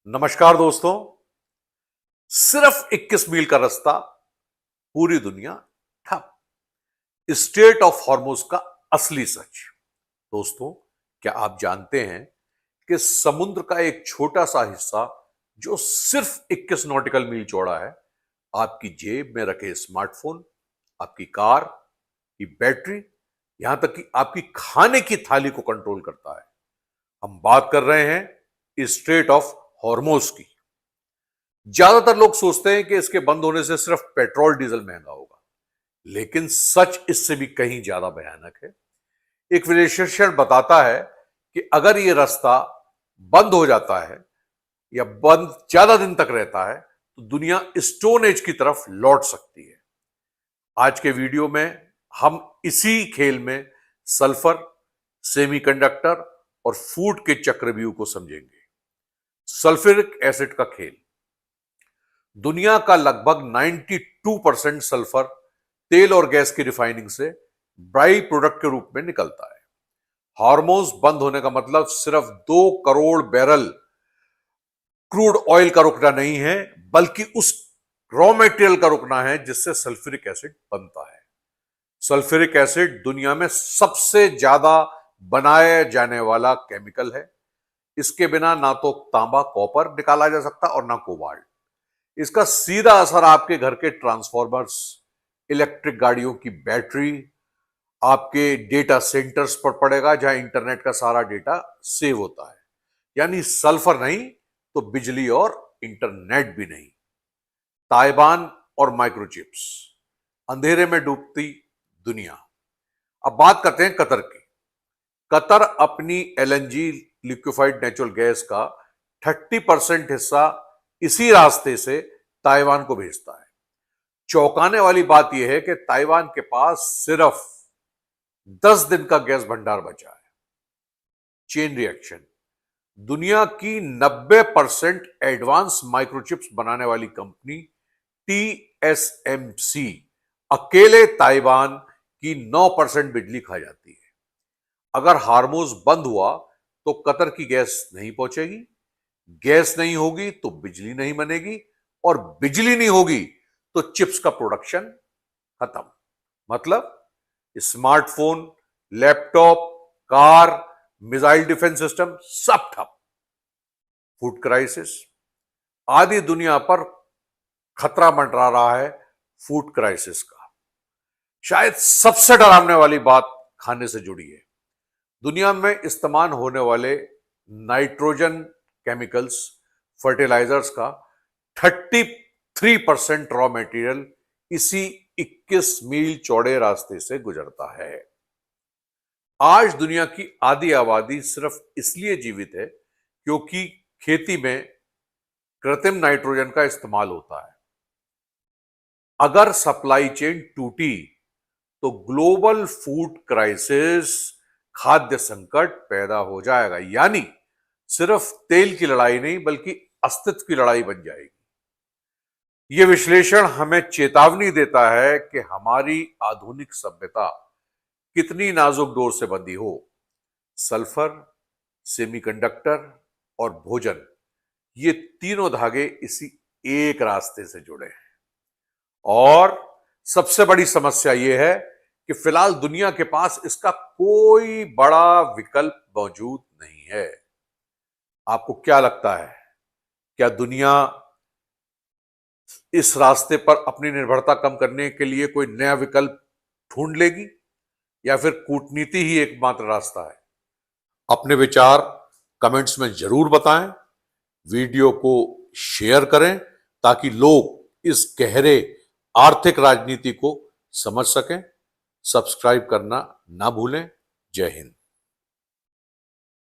नमस्कार दोस्तों। सिर्फ 21 मील का रास्ता, पूरी दुनिया ठप। स्ट्रेट ऑफ हॉर्मुज का असली सच। दोस्तों, क्या आप जानते हैं कि समुद्र का एक छोटा सा हिस्सा जो सिर्फ 21 नॉटिकल मील चौड़ा है, आपकी जेब में रखे स्मार्टफोन, आपकी कार की बैटरी, यहां तक कि आपकी खाने की थाली को कंट्रोल करता है। हम बात कर रहे हैं स्ट्रेट ऑफ हॉर्मुज की। ज्यादातर लोग सोचते हैं कि इसके बंद होने से सिर्फ पेट्रोल डीजल महंगा होगा, लेकिन सच इससे भी कहीं ज्यादा भयानक है। एक विश्लेषण बताता है कि अगर यह रास्ता बंद हो जाता है या बंद ज्यादा दिन तक रहता है तो दुनिया स्टोन एज की तरफ लौट सकती है। आज के वीडियो में हम इसी खेल में सल्फर, सेमीकंडक्टर और फूड के चक्रव्यूह को समझेंगे। सल्फ्यूरिक एसिड का खेल। दुनिया का लगभग 92% सल्फर तेल और गैस की रिफाइनिंग से बाई प्रोडक्ट के रूप में निकलता है। हॉर्मुज बंद होने का मतलब सिर्फ 2 करोड़ बैरल क्रूड ऑयल का रुकना नहीं है, बल्कि उस रॉ मटेरियल का रुकना है जिससे सल्फ्यूरिक एसिड बनता है। सल्फ्यूरिक एसिड दुनिया में सबसे ज्यादा बनाया जाने वाला केमिकल है। इसके बिना ना तो तांबा कॉपर निकाला जा सकता और ना कोबाल्ट। इसका सीधा असर आपके घर के ट्रांसफॉर्मर्स, इलेक्ट्रिक गाड़ियों की बैटरी, आपके डेटा सेंटर्स पर पड़ेगा जहां इंटरनेट का सारा डेटा सेव होता है। यानी सल्फर नहीं तो बिजली और इंटरनेट भी नहीं। ताइवान और माइक्रोचिप्स, अंधेरे में डूबती दुनिया। अब बात करते हैं कतर की। कतर अपनी एलएनजी, लिक्विफाइड नेचुरल गैस का 30% हिस्सा इसी रास्ते से ताइवान को भेजता है। चौंकाने वाली बात यह है कि ताइवान के पास सिर्फ 10 दिन का गैस भंडार बचा है। Chain reaction. दुनिया की 90% एडवांस माइक्रोचिप्स बनाने वाली कंपनी टीएसएमसी अकेले ताइवान की 9% बिजली खा जाती है। अगर हार्मुज बंद हुआ तो कतर की गैस नहीं पहुंचेगी, गैस नहीं होगी तो बिजली नहीं बनेगी, और बिजली नहीं होगी तो चिप्स का प्रोडक्शन खत्म। मतलब smartphone, laptop, car, missile defence system सब ठप। Food crisis. आधी दुनिया पर खतरा मंडरा रहा है फूड क्राइसिस का। शायद सबसे डरावने वाली बात खाने से जुड़ी है। दुनिया में इस्तेमाल होने वाले नाइट्रोजन केमिकल्स, फर्टिलाइजर्स का 33% रॉ मटेरियल इसी 21 मील चौड़े रास्ते से गुजरता है। आज दुनिया की आधी आबादी सिर्फ इसलिए जीवित है क्योंकि खेती में कृत्रिम नाइट्रोजन का इस्तेमाल होता है। अगर सप्लाई चेन टूटी तो ग्लोबल फूड क्राइसिस, खाद्य संकट पैदा हो जाएगा। यानी सिर्फ तेल की लड़ाई नहीं बल्कि अस्तित्व की लड़ाई बन जाएगी। यह विश्लेषण हमें चेतावनी देता है कि हमारी आधुनिक सभ्यता कितनी नाजुक डोर से बंधी हो। सल्फर, सेमीकंडक्टर और भोजन, ये तीनों धागे इसी एक रास्ते से जुड़े हैं। और सबसे बड़ी समस्या यह है कि फिलहाल दुनिया के पास इसका कोई बड़ा विकल्प मौजूद नहीं है। आपको क्या लगता है, क्या दुनिया इस रास्ते पर अपनी निर्भरता कम करने के लिए कोई नया विकल्प ढूंढ लेगी, या फिर कूटनीति ही एकमात्र रास्ता है? अपने विचार कमेंट्स में जरूर बताएं। वीडियो को शेयर करें ताकि लोग इस गहरे आर्थिक राजनीति को समझ सकें। सब्सक्राइब करना ना भूलें। जय हिंद।